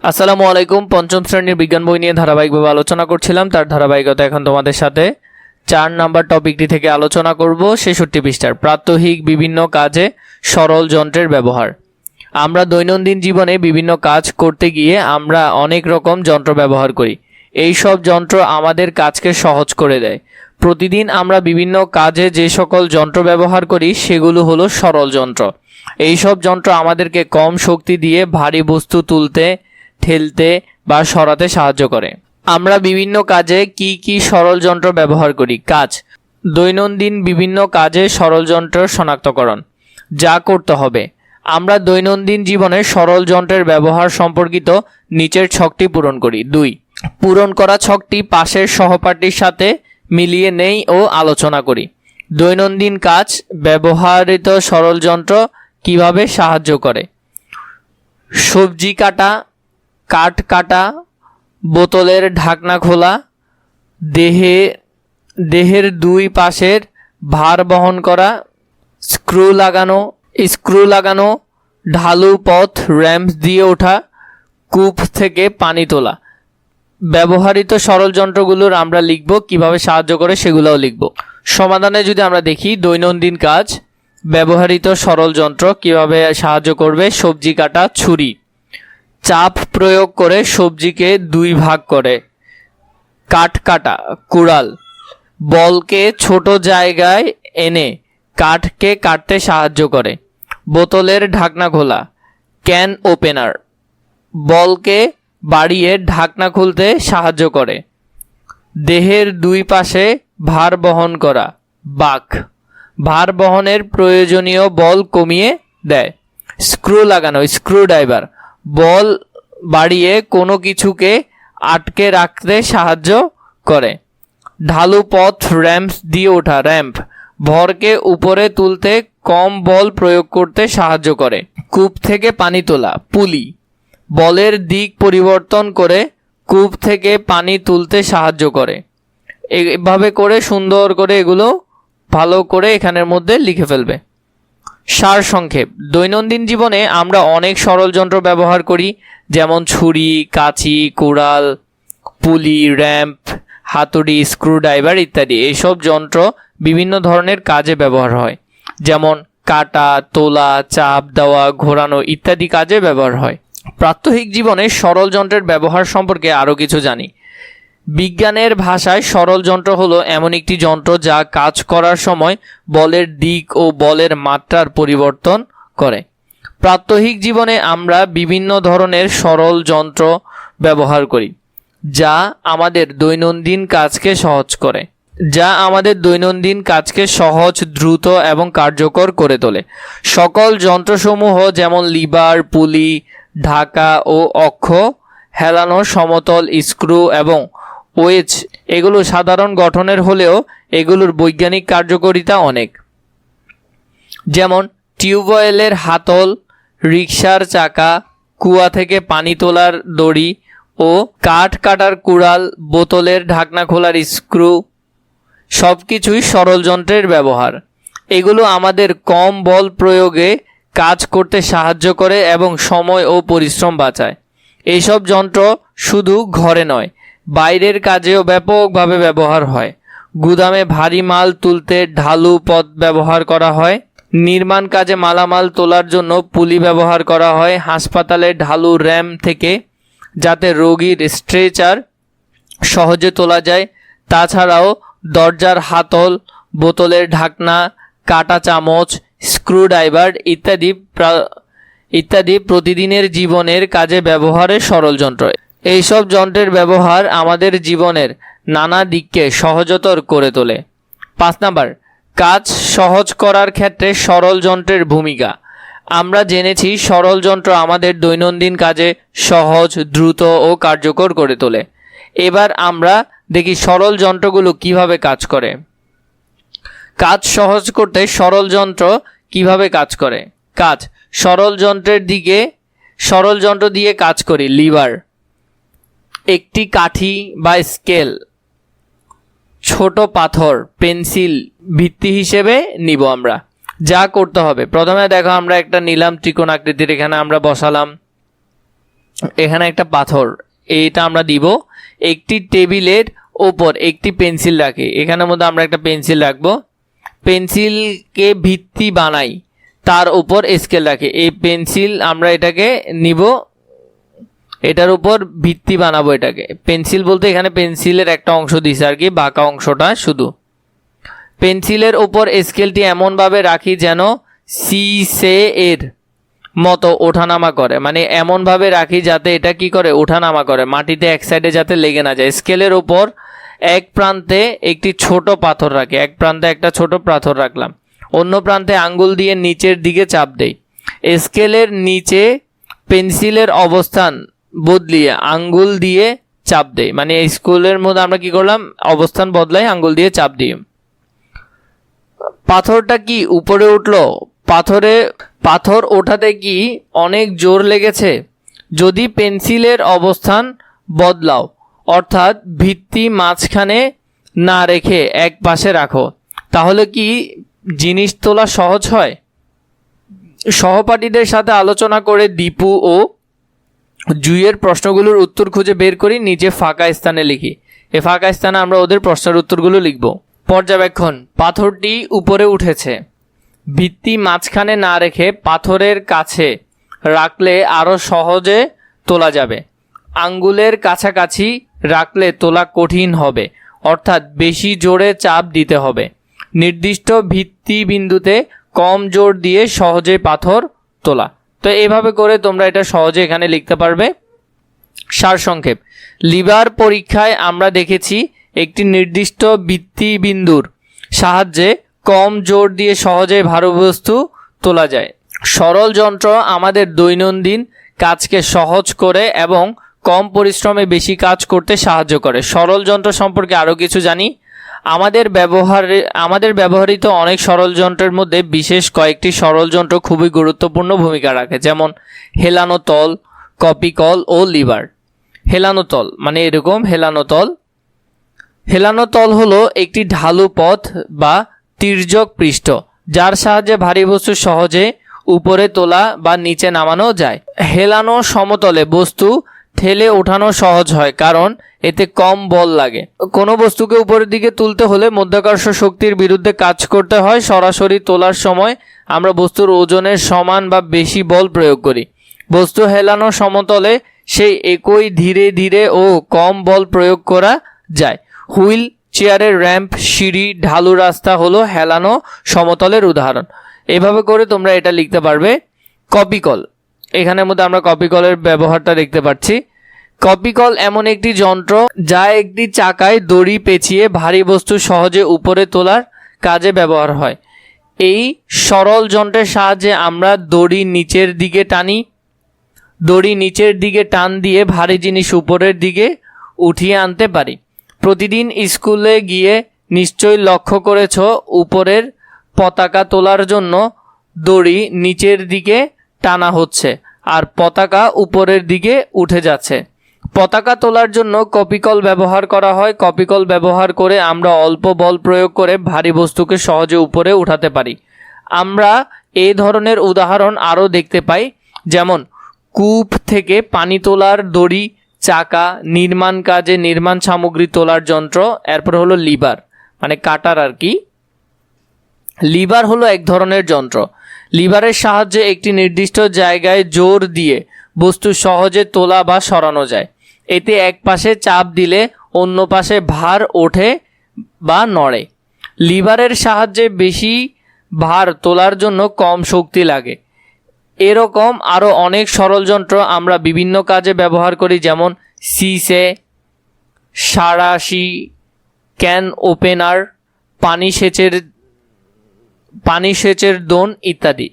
আসসালামু আলাইকুম। পঞ্চম শ্রেণীর বিজ্ঞান বই নিয়ে ধারাবাহিকভাবে আলোচনা করছিলাম, তার ধারাবাহিকতা এখন তোমাদের সাথে 4 নাম্বার টপিকটি থেকে আলোচনা করব। 66 পৃষ্ঠার প্রাত্যহিক বিভিন্ন কাজে সরল যন্ত্রের ব্যবহার। আমরা দৈনন্দিন জীবনে বিভিন্ন কাজ করতে গিয়ে আমরা অনেক রকম যন্ত্র ব্যবহার করি। এই সব যন্ত্র আমাদের কাজকে সহজ করে দেয়। প্রতিদিন আমরা বিভিন্ন কাজে যে সকল যন্ত্র ব্যবহার করি সেগুলো হলো সরল যন্ত্র। এই সব যন্ত্র আমাদেরকে কম শক্তি দিয়ে ভারী বস্তু তুলতে, ঠেলতে বা সরাতে সাহায্য করে। আমরা বিভিন্ন কাজে কি কি সরল যন্ত্র ব্যবহার করি? কাজ, দৈনন্দিন বিভিন্ন কাজে সরল যন্ত্রের শনাক্তকরণ। যা করতে হবে, আমরা দৈনন্দিন জীবনে সরল যন্ত্রের ব্যবহার সম্পর্কিত নিচের ছকটি পূরণ করি। 2, পূরণ করা ছকটি পাশের সহপাঠীর সাথে মিলিয়ে নেই ও আলোচনা করি। দৈনন্দিন কাজ ব্যবহৃত সরল যন্ত্র কিভাবে সাহায্য করে? সবজি কাটা, কাঠ কাটা, বোতলের ঢাকনা খোলা, দেহের দুই পাশের ভার বহন করা, স্ক্রু লাগানো, ঢালু পথ র্যাম্প দিয়ে ওঠা, কূপ থেকে পানি তোলা। ব্যবহৃত সরল যন্ত্রগুলোর আমরা লিখব, কিভাবে সাহায্য করে সেগুলোও লিখব। সমাধানে যদি আমরা দেখি, দৈনন্দিন কাজ ব্যবহৃত সরল যন্ত্র কিভাবে সাহায্য করবে? সবজি কাটা, ছুরি। চাপ প্রয়োগ করে সবজিকে 2 ভাগ করে। কাঠ কাটা, কুড়াল। বলকে ছোট জায়গায় এনে কাঠকে কাটতে সাহায্য করে। বোতলের ঢাকনা খোলা, ক্যান ওপেনার। বলকে বাড়িয়ে ঢাকনা খুলতে সাহায্য করে। দেহের 2 পাশে ভার বহন করা, বাঁক। ভার বহনের প্রয়োজনীয় বল কমিয়ে দেয়। স্ক্রু লাগানো, স্ক্রুড্রাইভার। বল বাড়িয়ে কোনো কিছুকে আটকে রাখতে সাহায্য করে। ঢালু পথ র্যাম্প দিয়ে ওঠা, র্যাম্প। ভরকে উপরে তুলতে কম বল প্রয়োগ করতে সাহায্য করে। কূপ থেকে পানি তোলা, পুলি। বলের দিক পরিবর্তন করে কূপ থেকে পানি তুলতে সাহায্য করে। এভাবে করে সুন্দর করে এগুলো ভালো করে এখানের মধ্যে লিখে ফেলবে। সার সংক্ষেপ, দৈনন্দিন জীবনে আমরা অনেক সরল যন্ত্র ব্যবহার করি, যেমন ছুরি, কাঁচি, কুড়াল, পুলি, র্যাম্প, হাতুড়ি, স্ক্রুড্রাইভার ইত্যাদি। এইসব যন্ত্র বিভিন্ন ধরনের কাজে ব্যবহার হয়, যেমন কাটা, তোলা, চাপ দেওয়া, ঘোরানো ইত্যাদি কাজে ব্যবহার হয়। প্রাত্যহিক জীবনে সরল যন্ত্রের ব্যবহার সম্পর্কে আরও কিছু জানি। বিজ্ঞানের ভাষায় সরল যন্ত্র হলো এমন একটি যন্ত্র যা কাজ করার সময় বলের দিক ও বলের মাত্রার পরিবর্তন করে। প্রাত্যহিক জীবনে আমরা বিভিন্ন ধরনের সরল যন্ত্র ব্যবহার করি যা আমাদের দৈনন্দিন কাজকে সহজ, দ্রুত এবং কার্যকর করে তোলে। সকল যন্ত্রসমূহ যেমন লিভার, পুলি, ঢাকা ও অক্ষ, হেলানো, সমতল, স্ক্রু এবং ওয়েজ এগুলো সাধারণ গঠনের হলেও এগুলোর বৈজ্ঞানিক কার্যকারিতা অনেক। যেমন টিউবওয়েলের হাতল, রিকশার চাকা, কুয়া থেকে পানি তোলার দড়ি ও কাঠ কাটার কুড়াল, বোতলের ঢাকনা খোলার স্ক্রু সবকিছুই সরল যন্ত্রের ব্যবহার। এগুলো আমাদের কম বল প্রয়োগে কাজ করতে সাহায্য করে এবং সময় ও পরিশ্রম বাঁচায়। এইসব যন্ত্র শুধু ঘরে নয়, বাইরের কাজেও ব্যাপকভাবে ব্যবহার হয়। গুদামে ভারী মাল তুলতে ঢালু পথ ব্যবহার করা হয়। নির্মাণ কাজে মালামাল তোলার জন্য পুলি ব্যবহার করা হয়। হাসপাতালে ঢালু র্যাম্প থেকে যাতে রোগীর স্ট্রেচার সহজে তোলা যায়। তাছাড়াও দরজার হাতল, বোতলের ঢাকনা, কাটা চামচ, স্ক্রুড্রাইভার ইত্যাদি প্রতিদিনের জীবনের কাজে ব্যবহারের সরল যন্ত্র। এইসব যন্ত্রের ব্যবহার আমাদের জীবনের নানা দিককে সহজতর করে তোলে। 5 নাম্বার, কাজ সহজ করার ক্ষেত্রে সরল যন্ত্রের ভূমিকা। আমরা জেনেছি সরল যন্ত্র আমাদের দৈনন্দিন কাজে সহজ, দ্রুত ও কার্যকর করে তোলে। এবার আমরা দেখি সরল যন্ত্রগুলো কিভাবে কাজ করে। কাজ সহজ করতে সরল যন্ত্র কিভাবে কাজ করে? কাজ, সরল যন্ত্র দিয়ে কাজ করি। লিভার, একটি কাঠি বা স্কেল, ছোট পাথর, পেন্সিল ভিত্তি হিসেবে নিব আমরা। যা করতে হবে, প্রথমে দেখো আমরা একটা নিলাম ত্রিকোণ আকৃতির, এখানে আমরা বসালাম। এখানে একটা পাথর, এইটা আমরা দিব। একটি টেবিলের ওপর একটি পেন্সিল রাখি, এখানের মধ্যে আমরা একটা পেন্সিল রাখবো। পেন্সিলকে ভিত্তি বানাই, তার উপর স্কেল রাখি। এই পেন্সিল আমরা এটাকে নিব, এটার উপর ভিত্তি বানাবো এটাকে। পেন্সিল বলতে এখানে পেন্সিলের একটা অংশ দিছে আর কি, বাঁকা অংশটা শুধু। পেন্সিলের ওপর স্কেলটি এমনভাবে রাখি যেন সে এর মতো ওঠানামা করে, মানে এমনভাবে রাখি যাতে এটা কি করে, ওঠানামা করে, মাটিতে এক সাইডে যাতে লেগে না যায়। স্কেলের ওপর এক প্রান্তে একটি ছোট পাথর রাখি, এক প্রান্তে একটা ছোট পাথর রাখলাম, অন্য প্রান্তে আঙ্গুল দিয়ে নিচের দিকে চাপ দেই। স্কেলের নিচে পেন্সিলের অবস্থান বদলিয়ে আঙ্গুল দিয়ে চাপ দেই, মানে স্কুলের মধ্যে আমরা কি করলাম, অবস্থান বদলাই, আঙ্গুল দিয়ে চাপ দিই। পাথরটা কি উপরে উঠলো? পাথর ওঠাতে কি অনেক জোর লেগেছে? যদি পেন্সিলের অবস্থান বদলাও, অর্থাৎ ভিত্তি মাঝখানে না রেখে এক পাশে রাখো, তাহলে কি জিনিস তোলা সহজ হয়? সহপাঠীদের সাথে আলোচনা করে দীপু ও জুইয়ের প্রশ্নগুলোর উত্তর খুঁজে বের করি, নিচে ফাঁকা স্থানে লিখি। এই ফাঁকা স্থানে আমরা ওদের প্রশ্নের উত্তরগুলো লিখব। পর্যবেক্ষণ: পাথরটি উপরে উঠেছে। ভিত্তি মাঝখানে না রেখে পাথরের কাছে রাখলে আরও সহজে তোলা যাবে। আঙ্গুলের কাছাকাছি রাখলে তোলা কঠিন হবে, অর্থাৎ বেশি জোরে চাপ দিতে হবে। নির্দিষ্ট ভিত্তি বিন্দুতে কম জোর দিয়ে সহজে পাথর তোলা। তো এইভাবে করে তোমরা এটা সহজে এখানে লিখতে পারবে। সারসংক্ষেপ: লিভার পরীক্ষায় আমরা দেখেছি একটি নির্দিষ্ট ভিত্তি বিন্দুর সাহায্যে কম জোর দিয়ে সহজে ভারী বস্তু তোলা যায়। সরল যন্ত্র আমাদের দৈনন্দিন কাজকে সহজ করে এবং কম পরিশ্রমে বেশি কাজ করতে সাহায্য করে। সরল যন্ত্র সম্পর্কে আরও কিছু জানি। আমাদের ব্যবহৃত অনেক সরল যন্ত্রের মধ্যে বিশেষ কয়েকটি সরল যন্ত্র খুবই গুরুত্বপূর্ণ ভূমিকা রাখে, যেমন হেলানো তল, কপি কল ও লিভার। হেলানো তল মানে এরকম হেলানো তল হলো একটি ঢালু পথ বা তির্যক পৃষ্ঠ, যার সাহায্যে ভারী বস্তু সহজে উপরে তোলা বা নিচে নামানো যায়। হেলানো সমতলে বস্তু ঠেলে ওঠানো সহজ হয়, কারণ এতে কম বল লাগে। কোনো বস্তুকে উপরের দিকে তুলতে হলে মধ্যাকর্ষণ শক্তির বিরুদ্ধে কাজ করতে হয়। সরাসরি তোলার সময় আমরা বস্তুর ওজনের সমান বা বেশি বল প্রয়োগ করি। বস্তু হেলানো সমতলে সেই একই ধীরে ধীরে ও কম বল প্রয়োগ করা যায়। হুইল চেয়ারের র্যাম্প, সিঁড়ি, ঢালু রাস্তা হলো হেলানো সমতলের উদাহরণ। এভাবে করে তোমরা এটা লিখতে পারবে। কপিকল, এখানের মধ্যে আমরা কপিকলের ব্যবহারটা দেখতে পাচ্ছি। কপিকল এমন একটি যন্ত্র যা একটি চাকায় দড়ি পেঁচিয়ে ভারী বস্তু সহজে উপরে তোলার কাজে ব্যবহার হয়। এই সরল যন্ত্রের সাহায্যে আমরা দড়ি নিচের দিকে টান দিয়ে ভারী জিনিস উপরের দিকে উঠিয়ে আনতে পারি। প্রতিদিন স্কুলে গিয়ে নিশ্চয়ই লক্ষ্য করেছ, উপরের পতাকা তোলার জন্য দড়ি নিচের দিকে টানা হচ্ছে আর পতাকা উপরের দিকে উঠে যাচ্ছে। পতাকা তোলার জন্য কপিকল ব্যবহার করা হয়। কপিকল ব্যবহার করে আমরা অল্প বল প্রয়োগ করে ভারী বস্তুকে সহজে উপরে উঠাতে পারি। আমরা এই ধরনের উদাহরণ আরও দেখতে পাই, যেমন কূপ থেকে পানি তোলার দড়ি, চাকা, নির্মাণ কাজে নির্মাণ সামগ্রী তোলার যন্ত্র। এরপর হলো লিভার, মানে কাটার আর কি। লিভার হলো এক ধরনের যন্ত্র। লিভারের সাহায্যে একটি নির্দিষ্ট জায়গায় জোর দিয়ে বস্তু সহজে তোলা বা সরানো যায়। এতে এক পাশে চাপ দিলে অন্য পাশে ভার ওঠে বা নড়ে। লিভারের সাহায্যে বেশি ভার তোলার জন্য কম শক্তি লাগে। এরকম আরও অনেক সরল যন্ত্র আমরা বিভিন্ন কাজে ব্যবহার করি, যেমন সিসে, সাঁড়াশি, ক্যান ওপেনার, পানি সেচের দোন ইত্যাদি।